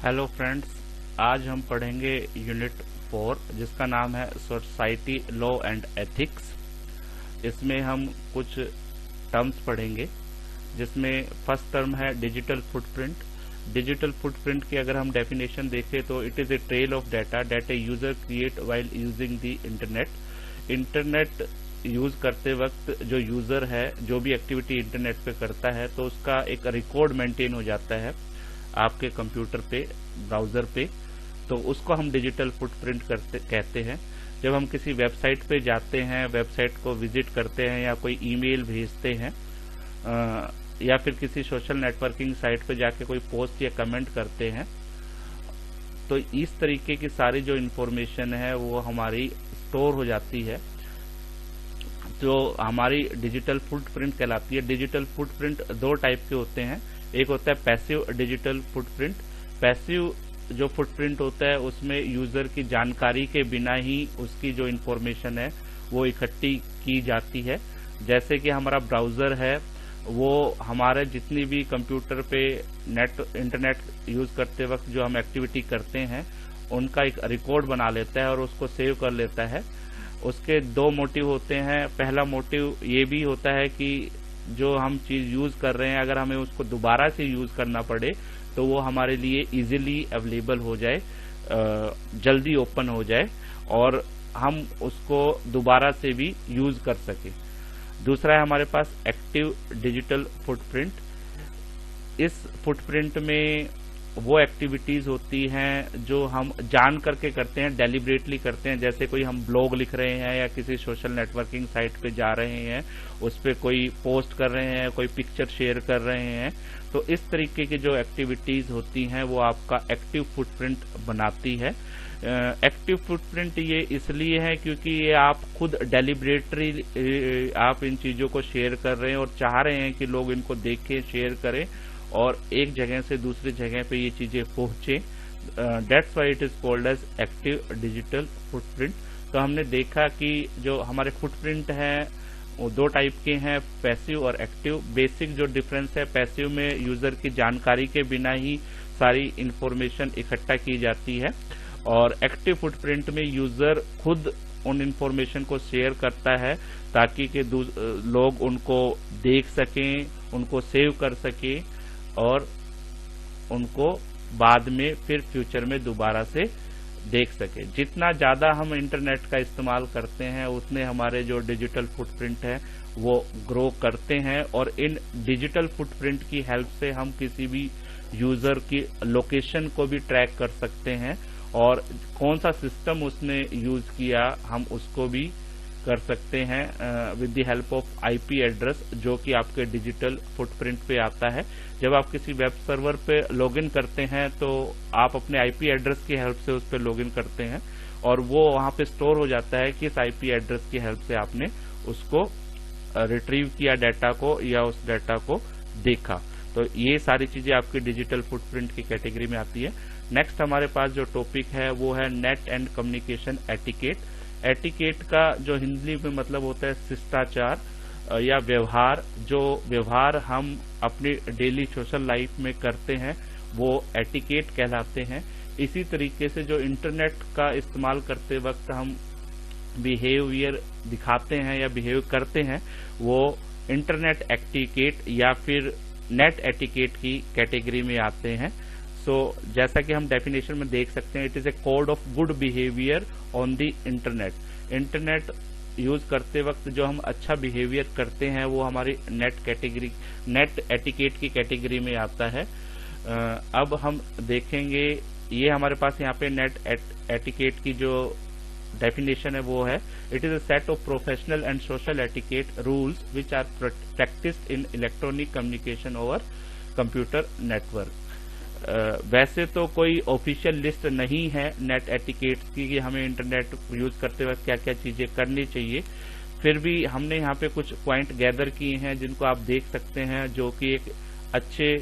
Hello friends, आज हम पढ़ेंगे यूनिट 4 जिसका नाम है सोसाइटी लॉ एंड एथिक्स। इसमें हम कुछ टर्म्स पढ़ेंगे जिसमें फर्स्ट टर्म है डिजिटल फुटप्रिंट। डिजिटल फुटप्रिंट की अगर हम डेफिनेशन देखें तो it is a trail of data that a user create while using the internet. Internet use करते वक्त जो यूजर है जो भी एक्टिविटी इंटरनेट पे करता है तो उसका एक रिकॉर्ड मेंटेन हो जाता है आपके कंप्यूटर पे, ब्राउजर पे, तो उसको हम डिजिटल फुटप्रिंट कहते हैं। जब हम किसी वेबसाइट पे जाते हैं, वेबसाइट को विजिट करते हैं या कोई ईमेल भेजते हैं या फिर किसी सोशल नेटवर्किंग साइट पे जाके कोई पोस्ट या कमेंट करते हैं, तो इस तरीके की सारी जो इन्फॉर्मेशन है वो हमारी स्टोर हो जाती है, जो हमारी डिजिटल फुटप्रिंट कहलाती है। डिजिटल फुटप्रिंट दो टाइप के होते हैं। एक होता है पैसिव डिजिटल फुटप्रिंट। पैसिव जो फुटप्रिंट होता है उसमें यूजर की जानकारी के बिना ही उसकी जो इन्फॉर्मेशन है वो इकट्ठी की जाती है। जैसे कि हमारा ब्राउजर है वो हमारे जितनी भी कंप्यूटर पे इंटरनेट यूज करते वक्त जो हम एक्टिविटी करते हैं उनका एक रिकॉर्ड बना लेता है और उसको सेव कर लेता है। उसके दो मोटिव होते हैं। पहला मोटिव ये भी होता है कि जो हम चीज यूज कर रहे हैं अगर हमें उसको दोबारा से यूज करना पड़े तो वो हमारे लिए इजीली अवेलेबल हो जाए, जल्दी ओपन हो जाए और हम उसको दोबारा से भी यूज कर सके। दूसरा है हमारे पास एक्टिव डिजिटल फुटप्रिंट। इस फुटप्रिंट में वो एक्टिविटीज होती हैं जो हम जान करके करते हैं, डेलिबरेटली करते हैं। जैसे कोई हम ब्लॉग लिख रहे हैं या किसी सोशल नेटवर्किंग साइट पे जा रहे हैं, उस पे कोई पोस्ट कर रहे हैं, कोई पिक्चर शेयर कर रहे हैं, तो इस तरीके की जो एक्टिविटीज होती हैं वो आपका एक्टिव फुटप्रिंट बनाती है। एक्टिव फुटप्रिंट ये इसलिए है क्योंकि ये आप खुद डेलिबरेटली आप इन चीजों को शेयर कर रहे हैं और चाह रहे हैं कि लोग इनको देखें, शेयर करें और एक जगह से दूसरी जगह पे ये चीजें पहुंचे। That's why it is called as active digital footprint. तो हमने देखा कि जो हमारे फुटप्रिंट हैं वो दो टाइप के हैं, पैसिव और एक्टिव। बेसिक जो डिफरेंस है, पैसिव में यूजर की जानकारी के बिना ही सारी इंफॉर्मेशन इकट्ठा की जाती है और एक्टिव फुटप्रिंट में यूजर खुद उन इंफॉर्मेशन को शेयर करता है ताकि कि लोग उनको देख सकें, उनको सेव कर सकें और उनको बाद में फिर फ्यूचर में दोबारा से देख सके। जितना ज्यादा हम इंटरनेट का इस्तेमाल करते हैं उतने हमारे जो डिजिटल फुटप्रिंट है वो ग्रो करते हैं और इन डिजिटल फुटप्रिंट की हेल्प से हम किसी भी यूजर की लोकेशन को भी ट्रैक कर सकते हैं और कौन सा सिस्टम उसने यूज किया हम उसको भी कर सकते हैं with the help of IP address जो कि आपके डिजिटल फुटप्रिंट पे आता है। जब आप किसी वेब सर्वर पे लॉगिन करते हैं तो आप अपने आईपी एड्रेस की हेल्प से उस पर लॉगिन करते हैं और वो वहां पे स्टोर हो जाता है कि इस आईपी एड्रेस की हेल्प से आपने उसको रिट्रीव किया डाटा को या उस डाटा को देखा। तो ये सारी चीजें आपकी डिजिटल फुटप्रिंट की कैटेगरी में आती है। नेक्स्ट हमारे पास जो टॉपिक है वो है net and communication etiquette. Etiquette का जो हिंदी में मतलब होता है शिष्टाचार या व्यवहार। जो व्यवहार हम अपनी डेली सोशल लाइफ में करते हैं वो एटिकेट कहलाते हैं। इसी तरीके से जो इंटरनेट का इस्तेमाल करते वक्त हम बिहेवियर दिखाते हैं या बिहेव करते हैं वो इंटरनेट एटिकेट या फिर नेट एटिकेट की कैटेगरी में आते हैं। जैसा कि हम डेफिनेशन में देख सकते हैं, it is a code of good behaviour on the internet. Internet use करते वक्त जो हम अच्छा बिहेवियर करते हैं वो हमारी नेट एटिकेट की कैटेगरी में आता है। अब हम देखेंगे, ये हमारे पास यहाँ पे नेट एटिकेट की जो डेफिनेशन है वो है, it is a set of professional and social etiquette rules which are practised in electronic communication over computer network. वैसे तो कोई ऑफिशियल लिस्ट नहीं है नेट एटिकेट की कि हमें इंटरनेट यूज करते वक्त क्या क्या चीजें करनी चाहिए, फिर भी हमने यहाँ पे कुछ पॉइंट गैदर किए हैं जिनको आप देख सकते हैं जो कि एक अच्छे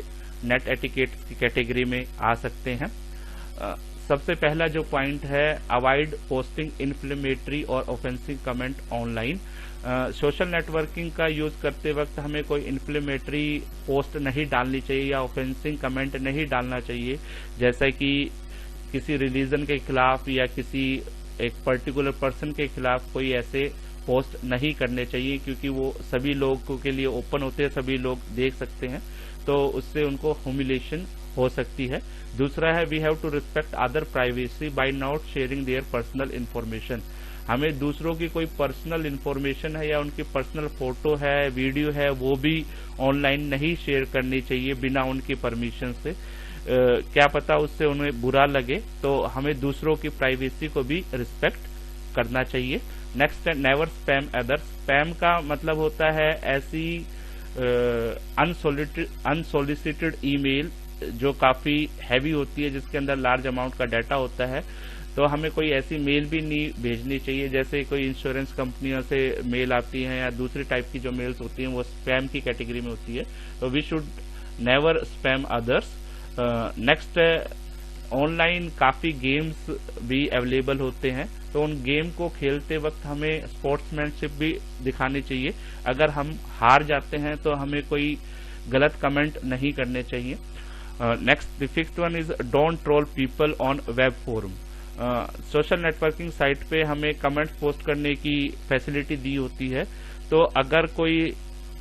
नेट एटिकेट की कैटेगरी में आ सकते हैं। सबसे पहला जो पॉइंट है, अवॉइड पोस्टिंग इन्फ्लेमेटरी और offensive comment online. Social networking का यूज करते वक्त हमें कोई इन्फ्लेमेटरी पोस्ट नहीं डालनी चाहिए या ऑफेंसिव कमेंट नहीं डालना चाहिए, जैसा कि किसी रिलीजन के खिलाफ या किसी एक पर्टिकुलर पर्सन के खिलाफ कोई ऐसे पोस्ट नहीं करने चाहिए, क्योंकि वो सभी लोगों के लिए ओपन होते हैं, सभी लोग देख सकते हैं, तो उससे उनको ह्यूमिलेशन हो सकती है। दूसरा है, we have to respect other privacy by not sharing their personal information. हमें दूसरों की कोई पर्सनल इंफॉर्मेशन है या उनकी पर्सनल फोटो है, वीडियो है, वो भी ऑनलाइन नहीं शेयर करनी चाहिए बिना उनकी परमिशन से। क्या पता उससे उन्हें बुरा लगे, तो हमें दूसरों की प्राइवेसी को भी रिस्पेक्ट करना चाहिए। नेक्स्ट है, नेवर स्पैम अदर्स। स्पैम का मतलब होता है ऐसी अनसोलिसिटेड ईमेल जो काफी हैवी होती है, जिसके अंदर लार्ज अमाउंट का डाटा होता है। तो हमें कोई ऐसी मेल भी नहीं भेजनी चाहिए, जैसे कोई इंश्योरेंस कंपनियों से मेल आती हैं या दूसरी टाइप की जो मेल्स होती हैं वो स्पैम की कैटेगरी में होती है। तो we should never spam others. Next है, ऑनलाइन काफी गेम्स भी अवेलेबल होते हैं, तो उन गेम को खेलते वक्त हमें स्पोर्ट्समैनशिप भी दिखानी चाहिए। अगर हम हार जाते हैं तो हमें कोई गलत कमेंट नहीं करने चाहिए। Next, the fifth one is don't troll people on web forum. Social networking site पे हमें कमेंट पोस्ट करने की फैसिलिटी दी होती है, तो अगर कोई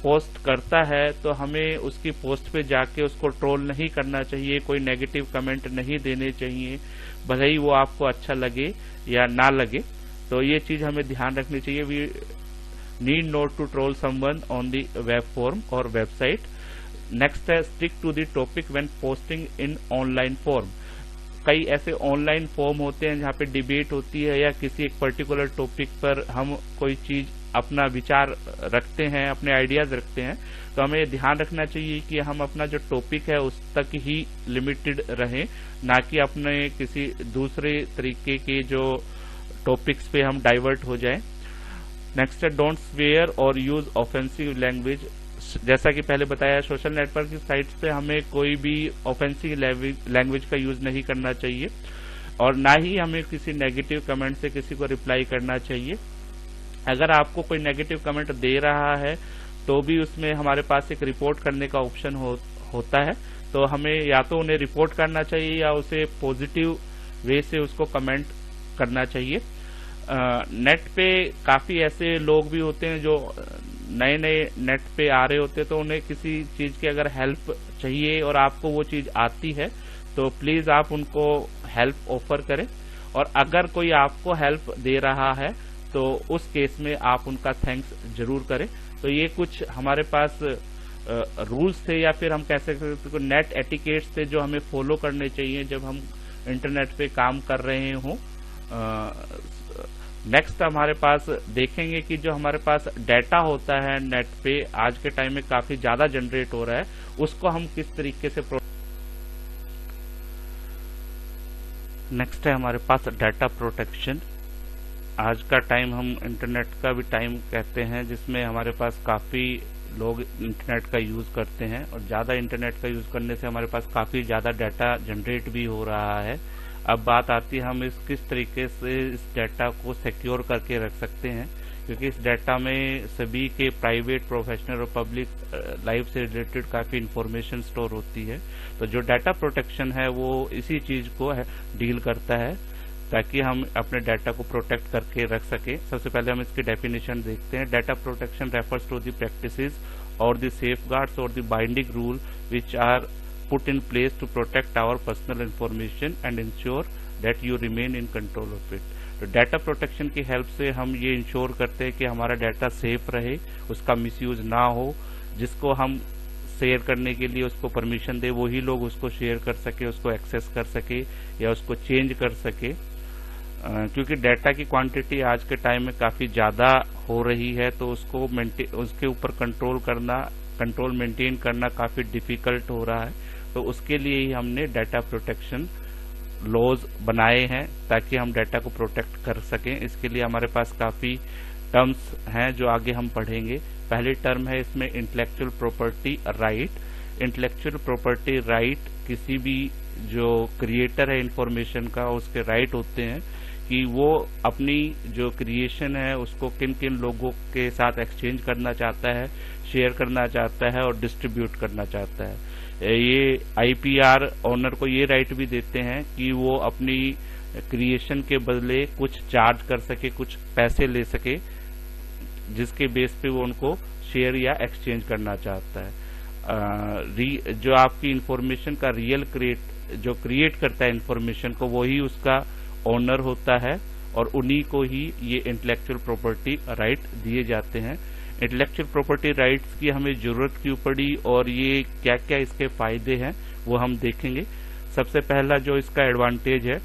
पोस्ट करता है तो हमें उसकी पोस्ट पे जाके उसको ट्रोल नहीं करना चाहिए, कोई नेगेटिव कमेंट नहीं देने चाहिए, भले ही वो आपको अच्छा लगे या ना लगे। तो ये चीज हमें ध्यान रखनी चाहिए। We need not to troll someone on the web forum और वेबसाइट। नेक्स्ट है, stick to the topic when posting in online forum. कई ऐसे ऑनलाइन फॉर्म होते हैं जहाँ पे डिबेट होती है या किसी एक पर्टिकुलर टॉपिक पर हम कोई चीज अपना विचार रखते हैं, अपने आइडियाज रखते हैं, तो हमें ध्यान रखना चाहिए कि हम अपना जो टॉपिक है उस तक ही लिमिटेड रहें, ना कि अपने किसी दूसरे तरीके के जो टॉपिक्स पे हम डाइवर्ट हो जाएं। नेक्स्ट है, डोंट स्वेयर और यूज ऑफेंसिव लैंग्वेज। जैसा कि पहले बताया, सोशल नेटवर्किंग साइट्स पे हमें कोई भी ऑफेंसिव लैंग्वेज का यूज नहीं करना चाहिए और ना ही हमें किसी नेगेटिव कमेंट से किसी को रिप्लाई करना चाहिए। अगर आपको कोई नेगेटिव कमेंट दे रहा है तो भी उसमें हमारे पास एक रिपोर्ट करने का ऑप्शन होता है, तो हमें या तो उन्हें रिपोर्ट करना चाहिए या उसे पॉजिटिव वे से उसको कमेंट करना चाहिए। नेट पे काफी ऐसे लोग भी होते हैं जो नए नए नेट पे आ रहे होते हैं, तो उन्हें किसी चीज की अगर हेल्प चाहिए और आपको वो चीज आती है तो प्लीज आप उनको हेल्प ऑफर करें, और अगर कोई आपको हेल्प दे रहा है तो उस केस में आप उनका थैंक्स जरूर करें। तो ये कुछ हमारे पास रूल्स थे या फिर हम कह सकते हैं नेट एटिकेट्स थे जो हमें फॉलो करने चाहिए जब हम इंटरनेट पे काम कर रहे हों। नेक्स्ट हमारे पास देखेंगे कि जो हमारे पास डाटा होता है नेट पे आज के टाइम में काफी ज्यादा जनरेट हो रहा है, उसको हम किस तरीके से नेक्स्ट है हमारे पास डाटा प्रोटेक्शन। आज का टाइम हम इंटरनेट का भी टाइम कहते हैं, जिसमें हमारे पास काफी लोग इंटरनेट का यूज करते हैं और ज्यादा इंटरनेट का यूज करने से हमारे पास काफी ज्यादा डाटा जनरेट भी हो रहा है। अब बात आती है हम किस तरीके से इस डाटा को सिक्योर करके रख सकते हैं, क्योंकि इस डाटा में सभी के प्राइवेट, प्रोफेशनल और पब्लिक लाइफ से रिलेटेड काफी इंफॉर्मेशन स्टोर होती है। तो जो डाटा प्रोटेक्शन है वो इसी चीज को डील करता है ताकि हम अपने डाटा को प्रोटेक्ट करके रख सके। सबसे पहले हम इसकी डेफिनेशन देखते हैं। Data protection refers to the practices और द सेफगार्ड्स और the binding rule which are put in place to protect our personal information and ensure that you remain in control of it। तो data protection की help से हम ये ensure करते हैं कि हमारा डाटा सेफ रहे, उसका मिसयूज ना हो, जिसको हम शेयर करने के लिए उसको परमिशन दे वही लोग उसको शेयर कर सके, उसको एक्सेस कर सके या उसको चेंज कर सके। क्योंकि डाटा की क्वांटिटी आज के टाइम में काफी ज्यादा हो रही है, तो उसको उसके ऊपर कंट्रोल मेंटेन करना काफी डिफिकल्ट हो रहा है। तो उसके लिए ही हमने डाटा प्रोटेक्शन लॉज बनाए हैं ताकि हम डाटा को प्रोटेक्ट कर सकें। इसके लिए हमारे पास काफी टर्म्स हैं जो आगे हम पढ़ेंगे। पहली टर्म है इसमें intellectual property right. Intellectual property right किसी भी जो क्रिएटर है इंफॉर्मेशन का उसके राइट होते हैं कि वो अपनी जो क्रिएशन है उसको किन किन लोगों के साथ एक्सचेंज करना चाहता है, शेयर करना चाहता है और डिस्ट्रीब्यूट करना चाहता है। ये आईपीआर ओनर को ये राइट भी देते हैं कि वो अपनी क्रिएशन के बदले कुछ चार्ज कर सके, कुछ पैसे ले सके, जिसके बेस पे वो उनको शेयर या एक्सचेंज करना चाहता है। जो आपकी इंफॉर्मेशन का रियल जो क्रिएट करता है इंफॉर्मेशन को, वही उसका ओनर होता है और उन्हीं को ही ये इंटेलेक्चुअल प्रॉपर्टी राइट दिए जाते हैं। इंटेलेक्चुअल प्रॉपर्टी राइट्स की हमें जरूरत क्यों पड़ी और ये क्या क्या इसके फायदे हैं वो हम देखेंगे। सबसे पहला जो इसका एडवांटेज है,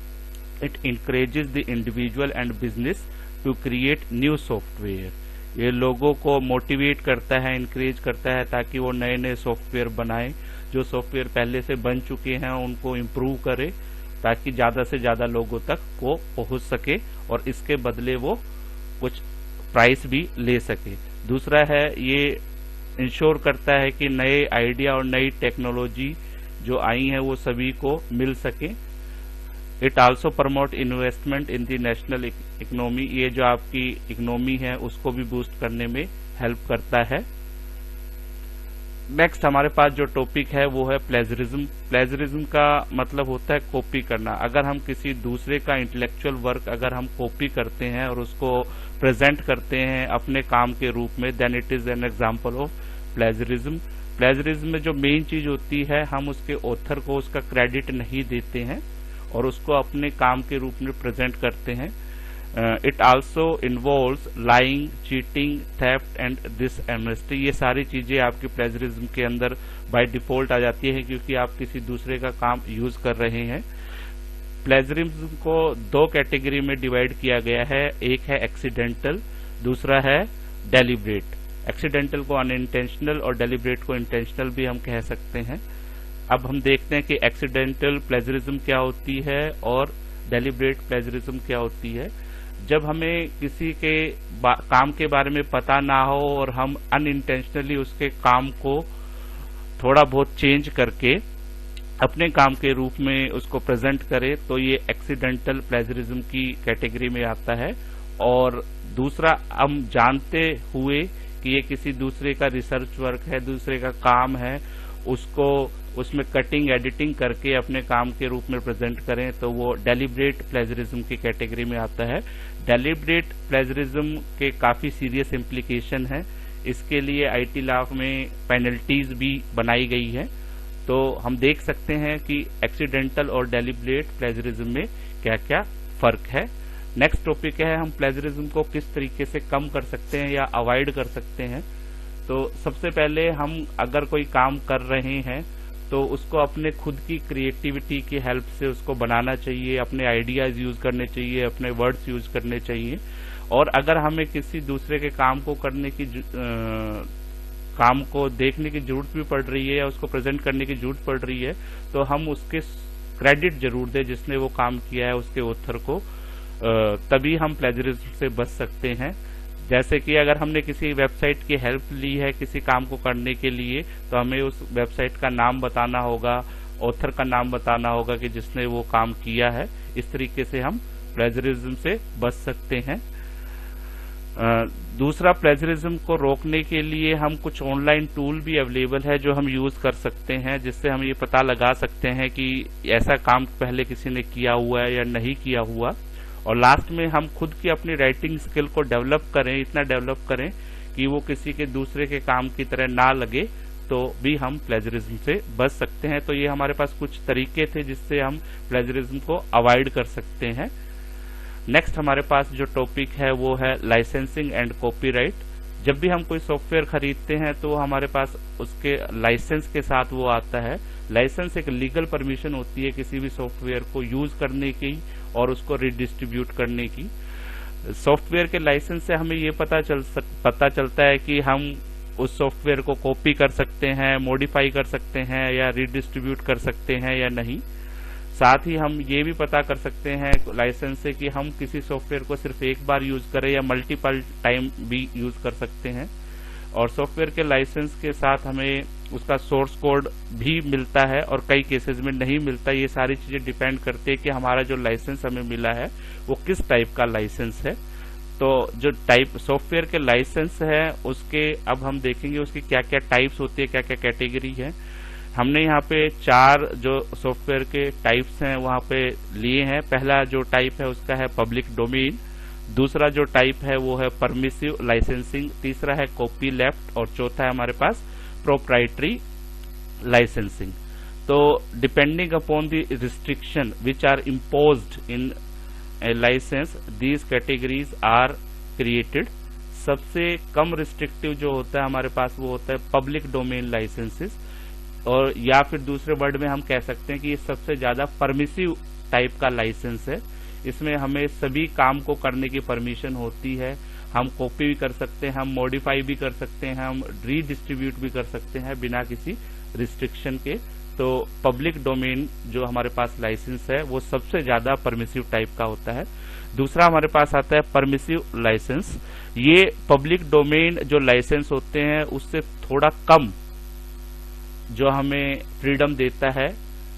it encourages the individual and business to create new software. ये लोगों को मोटिवेट करता है, इंकरेज करता है ताकि वो नए नए सॉफ्टवेयर बनाएं। जो सॉफ्टवेयर पहले से बन चुके हैं उनको इम्प्रूव करे ताकि ज्यादा से ज्यादा लोगों तक वो पहुंच सके और इसके बदले वो कुछ प्राइस भी ले सके। दूसरा है, ये इंश्योर करता है कि नए आइडिया और नई टेक्नोलॉजी जो आई है वो सभी को मिल सके। It also promote investment in the national economy. ये जो आपकी इकोनॉमी है उसको भी बूस्ट करने में हेल्प करता है। नेक्स्ट हमारे पास जो टॉपिक है वो है प्लेजरिज्म। प्लेजरिज्म का मतलब होता है कॉपी करना। अगर हम किसी दूसरे का इंटेलेक्चुअल वर्क अगर हम कॉपी करते हैं और उसको प्रेजेंट करते हैं अपने काम के रूप में, then it is an example of plagiarism. Plagiarism में जो मेन चीज होती है, हम उसके ऑथर को उसका क्रेडिट नहीं देते हैं और उसको अपने काम के रूप में प्रेजेंट करते हैं। It also involves lying, cheating, theft and dishonesty. ये सारी चीजें आपके प्लेजरिज्म के अंदर बाय डिफॉल्ट आ जाती है क्योंकि आप किसी दूसरे का काम यूज कर रहे हैं। प्लेजरिज्म को दो कैटेगरी में डिवाइड किया गया है, एक है एक्सीडेंटल, दूसरा है डेलिब्रेट। एक्सीडेंटल को अनइंटेंशनल और डेलिब्रेट को इंटेंशनल भी हम कह सकते हैं। अब हम देखते हैं कि एक्सीडेंटल प्लेजरिज्म क्या होती है और डेलिब्रेट प्लेजरिज्म क्या होती है। जब हमें किसी के काम के बारे में पता ना हो और हम अनइंटेंशनली उसके काम को थोड़ा बहुत चेंज करके अपने काम के रूप में उसको प्रेजेंट करें तो ये एक्सीडेंटल प्लेजरिज्म की कैटेगरी में आता है। और दूसरा, हम जानते हुए कि ये किसी दूसरे का रिसर्च वर्क है, दूसरे का काम है, उसको उसमें कटिंग एडिटिंग करके अपने काम के रूप में प्रेजेंट करें तो वो डेलिब्रेट प्लेजरिज्म की कैटेगरी में आता है। डेलिब्रेट प्लेजरिज्म के काफी सीरियस इम्प्लीकेशन है। इसके लिए आईटी लॉ में पेनल्टीज भी बनाई गई है। तो हम देख सकते हैं कि एक्सीडेंटल और डेलिब्रेट प्लेजरिज्म में क्या क्या फर्क है। नेक्स्ट टॉपिक है, हम प्लेजरिज्म को किस तरीके से कम कर सकते हैं या अवॉइड कर सकते हैं। तो सबसे पहले हम अगर कोई काम कर रहे हैं तो उसको अपने खुद की क्रिएटिविटी की हेल्प से उसको बनाना चाहिए, अपने आइडियाज यूज करने चाहिए, अपने वर्ड्स यूज करने चाहिए। और अगर हमें किसी दूसरे के काम को करने की काम को देखने की जरूरत भी पड़ रही है या उसको प्रेजेंट करने की जरूरत पड़ रही है तो हम उसके क्रेडिट जरूर दें जिसने वो काम किया है उसके ऑथर को, तभी हम प्लेजरिज्म से बच सकते हैं। जैसे कि अगर हमने किसी वेबसाइट की हेल्प ली है किसी काम को करने के लिए तो हमें उस वेबसाइट का नाम बताना होगा, ऑथर का नाम बताना होगा कि जिसने वो काम किया है। इस तरीके से हम प्लेजरिज्म से बच सकते हैं। दूसरा, प्लेजरिज्म को रोकने के लिए हम कुछ ऑनलाइन टूल भी अवेलेबल है जो हम यूज कर सकते हैं, जिससे हम ये पता लगा सकते हैं कि ऐसा काम पहले किसी ने किया हुआ है या नहीं किया हुआ। और लास्ट में हम खुद की अपनी राइटिंग स्किल को डेवलप करें, इतना डेवलप करें कि वो किसी के दूसरे के काम की तरह ना लगे, तो भी हम प्लेजरिज्म से बच सकते हैं। तो ये हमारे पास कुछ तरीके थे जिससे हम प्लेजरिज्म को अवॉइड कर सकते हैं। नेक्स्ट हमारे पास जो टॉपिक है वो है लाइसेंसिंग एंड कॉपीराइट। जब भी हम कोई सॉफ्टवेयर खरीदते हैं तो हमारे पास उसके लाइसेंस के साथ वो आता है। लाइसेंस एक लीगल परमिशन होती है किसी भी सॉफ्टवेयर को यूज करने की और उसको रिडिस्ट्रीब्यूट करने की। सॉफ्टवेयर के लाइसेंस से हमें ये पता चलता है कि हम उस सॉफ्टवेयर को कॉपी कर सकते हैं, मॉडिफाई कर सकते हैं या रिडिस्ट्रीब्यूट कर सकते हैं या नहीं। साथ ही हम ये भी पता कर सकते हैं लाइसेंस से कि हम किसी सॉफ्टवेयर को सिर्फ एक बार यूज करें या मल्टीपल टाइम भी यूज कर सकते हैं। और सॉफ्टवेयर के लाइसेंस के साथ हमें उसका सोर्स कोड भी मिलता है और कई केसेस में नहीं मिलता। ये सारी चीजें डिपेंड करती है कि हमारा जो लाइसेंस हमें मिला है वो किस टाइप का लाइसेंस है। तो जो टाइप सॉफ्टवेयर के लाइसेंस है उसके अब हम देखेंगे उसकी क्या क्या टाइप्स होती है, क्या क्या कैटेगरी है। हमने यहाँ पे 4 जो सॉफ्टवेयर के टाइप्स हैं वहां पे लिए हैं। पहला जो टाइप है उसका है पब्लिक डोमेन, दूसरा जो टाइप है वो है परमिसिव लाइसेंसिंग, तीसरा है कॉपी लेफ्ट और चौथा है हमारे पास प्रोप्राइटरी लाइसेंसिंग। तो depending upon the restriction which are imposed in a licence these categories are created. सबसे कम रिस्ट्रिक्टिव जो होता है हमारे पास वो होता है पब्लिक डोमेन लाइसेंसेस, और या फिर दूसरे वर्ड में हम कह सकते हैं कि ये सबसे ज्यादा परमिसिव टाइप का लाइसेंस है। इसमें हमें सभी काम को करने की परमिशन होती है। हम कॉपी भी कर सकते हैं, हम मॉडिफाई भी कर सकते हैं, हम रीडिस्ट्रीब्यूट भी कर सकते हैं बिना किसी रिस्ट्रिक्शन के। तो पब्लिक डोमेन जो हमारे पास लाइसेंस है वो सबसे ज्यादा परमिसिव टाइप का होता है। दूसरा हमारे पास आता है परमिसिव लाइसेंस। ये पब्लिक डोमेन जो लाइसेंस होते हैं उससे थोड़ा कम जो हमें फ्रीडम देता है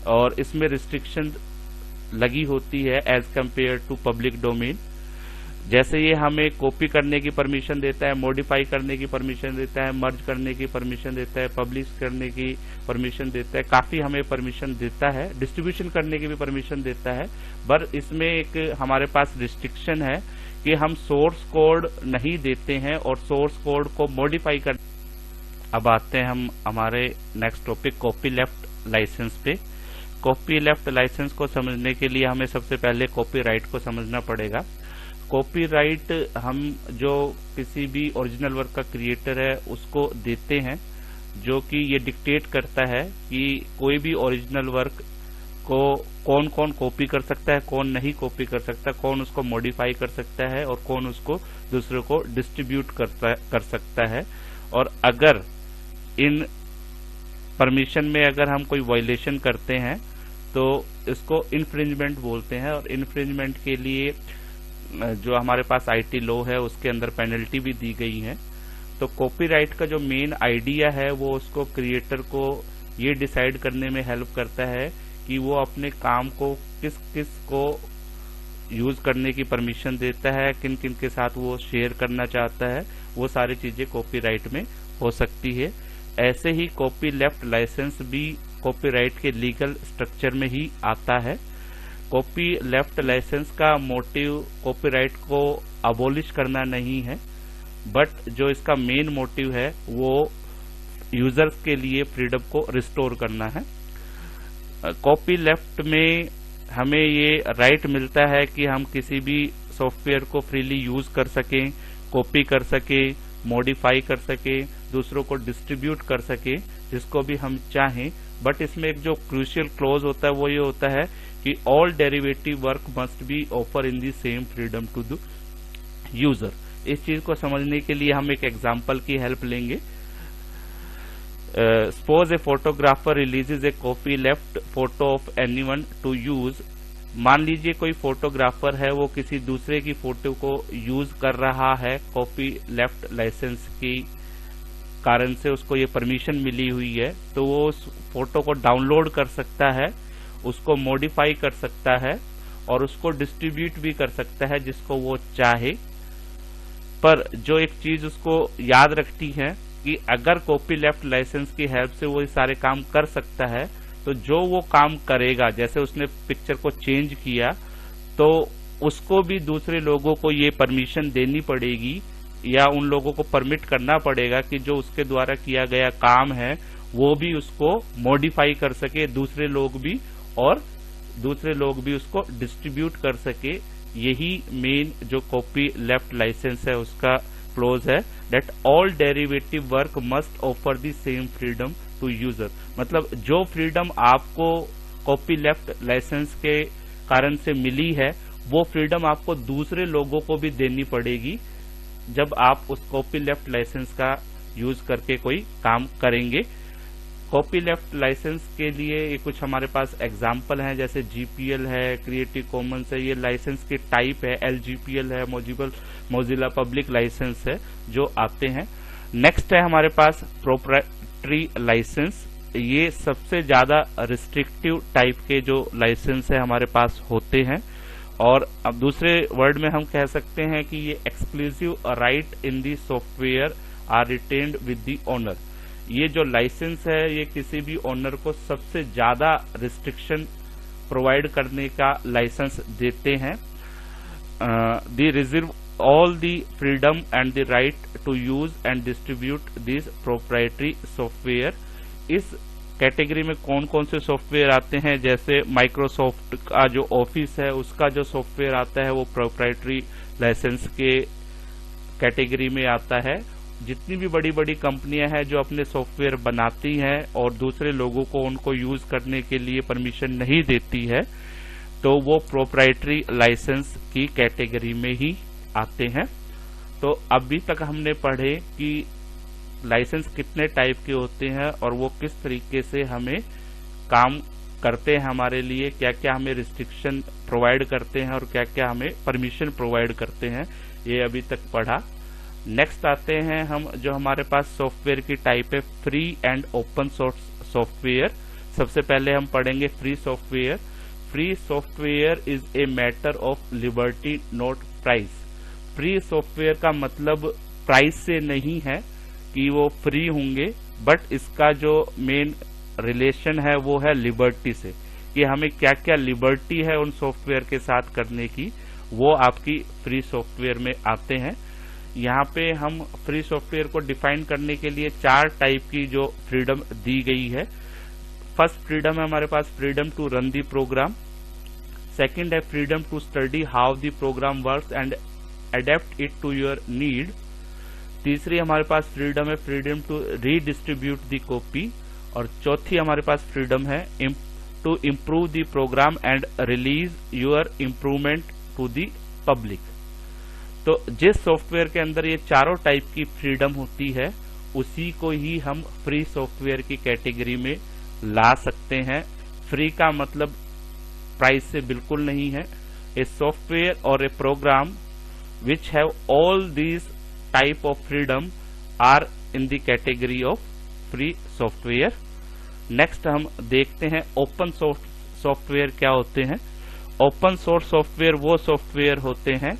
और इसमें रिस्ट्रिक्शन लगी होती है as compare to public domain. जैसे ये हमें कॉपी करने की परमिशन देता है, मॉडिफाई करने की परमिशन देता है, मर्ज करने की परमिशन देता है, पब्लिश करने की परमिशन देता है, काफी हमें परमिशन देता है, डिस्ट्रीब्यूशन करने की भी परमिशन देता है। पर इसमें एक हमारे पास रिस्ट्रिक्शन है कि हम सोर्स कोड नहीं देते हैं और सोर्स कोड को मॉडिफाई कर। अब आते हैं हम हमारे next topic copyleft licence पे। कॉपी लेफ्ट लाइसेंस को समझने के लिए हमें सबसे पहले कॉपीराइट को समझना पड़ेगा। कॉपीराइट हम जो किसी भी ओरिजिनल वर्क का क्रिएटर है उसको देते हैं, जो कि ये डिक्टेट करता है कि कोई भी ओरिजिनल वर्क को कौन कौन कॉपी कर सकता है, कौन नहीं कॉपी कर सकता, कौन उसको मॉडिफाई कर सकता है और कौन उसको दूसरों को डिस्ट्रीब्यूट कर सकता है। और अगर इन परमिशन में अगर हम कोई वायलेशन करते हैं तो इसको इन्फ्रिंजमेंट बोलते हैं। और इन्फ्रिंजमेंट के लिए जो हमारे पास आईटी लॉ है उसके अंदर पेनल्टी भी दी गई है। तो कॉपीराइट का जो मेन आइडिया है वो उसको क्रिएटर को ये डिसाइड करने में हेल्प करता है कि वो अपने काम को किस किस को यूज करने की परमिशन देता है, किन किन के साथ वो शेयर करना चाहता है, वो सारी चीजें कॉपीराइट में हो सकती है। ऐसे ही कॉपी लेफ्ट लाइसेंस भी कॉपीराइट के लीगल स्ट्रक्चर में ही आता है। कॉपी लेफ्ट लाइसेंस का मोटिव कॉपीराइट को अबोलिश करना नहीं है, बट जो इसका मेन मोटिव है वो यूजर्स के लिए फ्रीडम को रिस्टोर करना है। कॉपी लेफ्ट में हमें ये राइट मिलता है कि हम किसी भी सॉफ्टवेयर को फ्रीली यूज कर सकें, कॉपी कर सकें, मॉडिफाई कर सकें, दूसरों को डिस्ट्रीब्यूट कर सकें जिसको भी हम चाहें। बट इसमें एक जो क्रूशियल क्लॉज होता है वो ये होता है कि all derivative work must be offer in the same freedom to the user. इस चीज को समझने के लिए हम एक एग्जांपल की हेल्प लेंगे। Suppose a photographer releases a copyleft photo of anyone to use. मान लीजिए कोई फोटोग्राफर है वो किसी दूसरे की फोटो को यूज कर रहा है, कॉपी लेफ्ट लाइसेंस की कारण से उसको ये परमिशन मिली हुई है, तो वो उस फोटो को डाउनलोड कर सकता है, उसको मॉडिफाई कर सकता है और उसको डिस्ट्रीब्यूट भी कर सकता है जिसको वो चाहे। पर जो एक चीज उसको याद रखती है कि अगर कॉपी लेफ्ट लाइसेंस की हेल्प से वो ये सारे काम कर सकता है, तो जो वो काम करेगा, जैसे उसने पिक्चर को चेंज किया, तो उसको भी दूसरे लोगों को ये परमिशन देनी पड़ेगी या उन लोगों को परमिट करना पड़ेगा कि जो उसके द्वारा किया गया काम है वो भी उसको मॉडिफाई कर सके दूसरे लोग भी, और दूसरे लोग भी उसको डिस्ट्रीब्यूट कर सके। यही मेन जो कॉपी लेफ्ट लाइसेंस है उसका क्लोज है, that all derivative work must offer the same freedom to user. मतलब जो फ्रीडम आपको कॉपी लेफ्ट लाइसेंस के कारण से मिली है वो फ्रीडम आपको दूसरे लोगों को भी देनी पड़ेगी जब आप उस कॉपी लेफ्ट लाइसेंस का यूज करके कोई काम करेंगे। कॉपी लेफ्ट लाइसेंस के लिए ये कुछ हमारे पास एग्जाम्पल हैं, जैसे जीपीएल है, क्रिएटिव कॉमन्स है, ये लाइसेंस के टाइप है, एलजीपीएल है, मोजिला पब्लिक लाइसेंस है जो आते हैं। नेक्स्ट है हमारे पास प्रोप्राइटरी लाइसेंस, ये सबसे ज्यादा रिस्ट्रिक्टिव टाइप के जो लाइसेंस है हमारे पास होते हैं, और अब दूसरे वर्ड में हम कह सकते हैं कि ये exclusive right in the software are retained with the owner. ये जो लाइसेंस है ये किसी भी ओनर को सबसे ज्यादा रिस्ट्रिक्शन प्रोवाइड करने का लाइसेंस देते हैं। दी reserve all the freedom and the right to use and distribute these proprietary software। इस कैटेगरी में कौन कौन से सॉफ्टवेयर आते हैं, जैसे माइक्रोसॉफ्ट का जो ऑफिस है उसका जो सॉफ्टवेयर आता है वो प्रोप्राइटरी लाइसेंस के कैटेगरी में आता है। जितनी भी बड़ी बड़ी कंपनियां हैं जो अपने सॉफ्टवेयर बनाती हैं और दूसरे लोगों को उनको यूज करने के लिए परमिशन नहीं देती है, तो वो प्रोप्राइटरी लाइसेंस की कैटेगरी में ही आते हैं। तो अभी तक हमने पढ़े कि लाइसेंस कितने टाइप के होते हैं और वो किस तरीके से हमें काम करते हैं, हमारे लिए क्या क्या हमें रिस्ट्रिक्शन प्रोवाइड करते हैं और क्या क्या हमें परमिशन प्रोवाइड करते हैं, ये अभी तक पढ़ा। नेक्स्ट आते हैं हम, जो हमारे पास सॉफ्टवेयर की टाइप है free and open source software. सबसे पहले हम पढ़ेंगे free software. Free software is a matter of liberty not price. Free software का मतलब प्राइस से नहीं है कि वो फ्री होंगे, बट इसका जो मेन रिलेशन है वो है लिबर्टी से, कि हमें क्या क्या लिबर्टी है उन सॉफ्टवेयर के साथ करने की, वो आपकी फ्री सॉफ्टवेयर में आते हैं। यहाँ पे हम फ्री सॉफ्टवेयर को डिफाइन करने के लिए 4 टाइप की जो फ्रीडम दी गई है। फर्स्ट फ्रीडम है हमारे पास freedom to run the program. Second है freedom to study how the program works and adapt it to your need. तीसरी हमारे पास फ्रीडम है freedom to redistribute the copy. और चौथी हमारे पास फ्रीडम है to improve the program and release your improvement to the public. तो जिस सॉफ्टवेयर के अंदर ये चारों टाइप की फ्रीडम होती है उसी को ही हम फ्री सॉफ्टवेयर की कैटेगरी में ला सकते हैं। फ्री का मतलब प्राइस से बिल्कुल नहीं है। ए सॉफ्टवेयर और ए programme which have all these type of freedom are in the category of free software। next हम देखते हैं ओपन सोर्स सॉफ्टवेयर क्या होते हैं। ओपन सोर्स सॉफ्टवेयर वो सॉफ्टवेयर होते हैं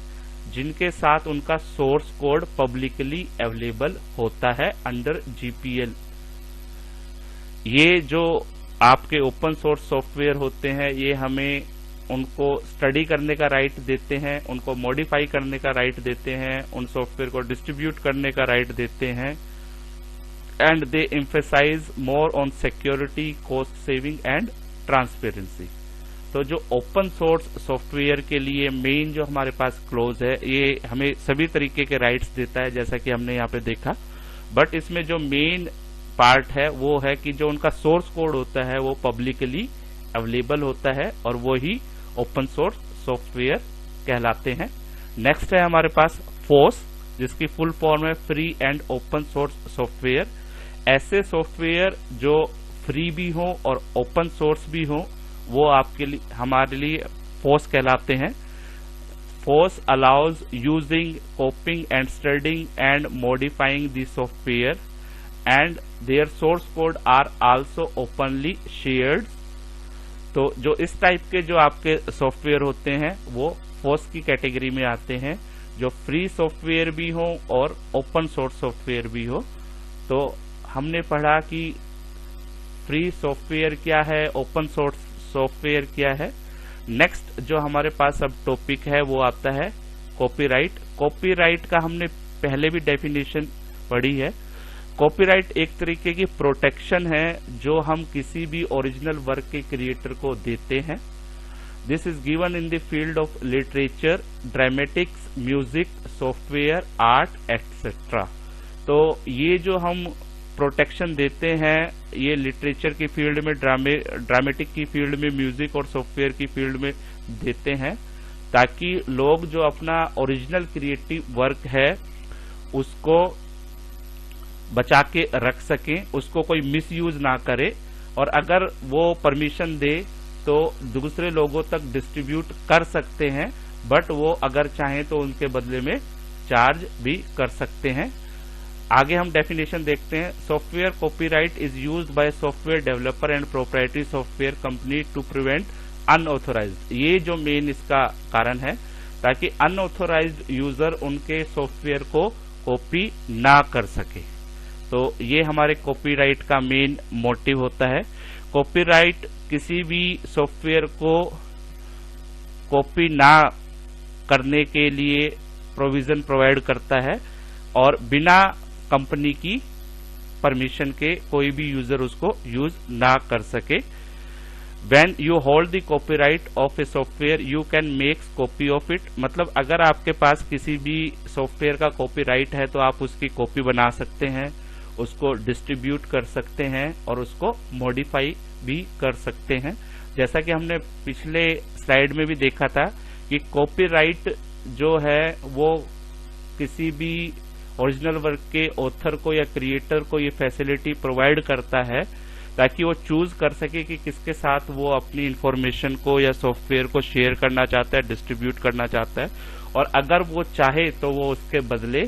जिनके साथ उनका सोर्स कोड पब्लिकली अवेलेबल होता है अंडर GPL। ये जो आपके ओपन सोर्स सॉफ्टवेयर होते हैं ये हमें उनको स्टडी करने का राइट देते हैं, उनको मॉडिफाई करने का राइट देते हैं, उन सॉफ्टवेयर को डिस्ट्रीब्यूट करने का राइट देते हैं, and they emphasise more on security, cost saving and transparency. तो जो ओपन सोर्स सॉफ्टवेयर के लिए मेन जो हमारे पास क्लोज है ये हमें सभी तरीके के राइट्स देता है जैसा कि हमने यहाँ पे देखा, बट इसमें जो मेन पार्ट है वो है कि जो उनका सोर्स कोड होता है वो पब्लिकली अवेलेबल होता है और वो ही ओपन सोर्स सॉफ्टवेयर कहलाते हैं। नेक्स्ट है हमारे पास फोस, जिसकी फुल फॉर्म है free and open source software. ऐसे सॉफ्टवेयर जो फ्री भी हो और ओपन सोर्स भी हो वो आपके लिए हमारे लिए फोस कहलाते हैं। FOSS allows using, copying and studying and modifying the software and their source code are also openly shared. तो जो इस टाइप के जो आपके सॉफ्टवेयर होते हैं वो फोस की कैटेगरी में आते हैं, जो फ्री सॉफ्टवेयर भी हो और ओपन सोर्स सॉफ्टवेयर भी हो। तो हमने पढ़ा कि फ्री सॉफ्टवेयर क्या है, ओपन सोर्स सॉफ्टवेयर क्या है। नेक्स्ट जो हमारे पास अब टॉपिक है वो आता है कॉपीराइट। कॉपीराइट का हमने पहले भी डेफिनेशन पढ़ी है। कॉपीराइट एक तरीके की प्रोटेक्शन है जो हम किसी भी ओरिजिनल वर्क के क्रिएटर को देते हैं। This is given in the field of literature, dramatics, music, software, art etcetera. तो ये जो हम प्रोटेक्शन देते हैं ये लिटरेचर की फील्ड में, ड्रामेटिक की फील्ड में, म्यूजिक और सॉफ्टवेयर की फील्ड में देते हैं ताकि लोग जो अपना ओरिजिनल क्रिएटिव वर्क है उसको बचा के रख सकें, उसको कोई मिसयूज ना करे, और अगर वो परमिशन दे तो दूसरे लोगों तक डिस्ट्रीब्यूट कर सकते हैं, बट वो अगर चाहें तो उनके बदले में चार्ज भी कर सकते हैं। आगे हम डेफिनेशन देखते हैं। Software copyright is used by software developer and proprietary software company to prevent unauthorised. ये जो मेन इसका कारण है, ताकि अनऑथोराइज्ड यूजर उनके सॉफ्टवेयर को कॉपी ना कर सके। तो ये हमारे कॉपीराइट का मेन मोटिव होता है। कॉपीराइट किसी भी सॉफ्टवेयर को कॉपी ना करने के लिए प्रोविजन प्रोवाइड करता है और बिना कंपनी की परमिशन के कोई भी यूजर उसको यूज ना कर सके। When you hold the copyright of a software, you can make copy of it। मतलब अगर आपके पास किसी भी सॉफ्टवेयर का कॉपीराइट है तो आप उसकी कॉपी बना सकते हैं, उसको डिस्ट्रीब्यूट कर सकते हैं और उसको मॉडिफाई भी कर सकते हैं। जैसा कि हमने पिछले स्लाइड में भी देखा था कि कॉपीराइट जो है वो किसी भी ओरिजिनल वर्क के ऑथर को या क्रिएटर को ये फैसिलिटी प्रोवाइड करता है ताकि वो चूज कर सके कि किसके साथ वो अपनी इंफॉर्मेशन को या सॉफ्टवेयर को शेयर करना चाहता है, डिस्ट्रीब्यूट करना चाहता है, और अगर वो चाहे तो वो उसके बदले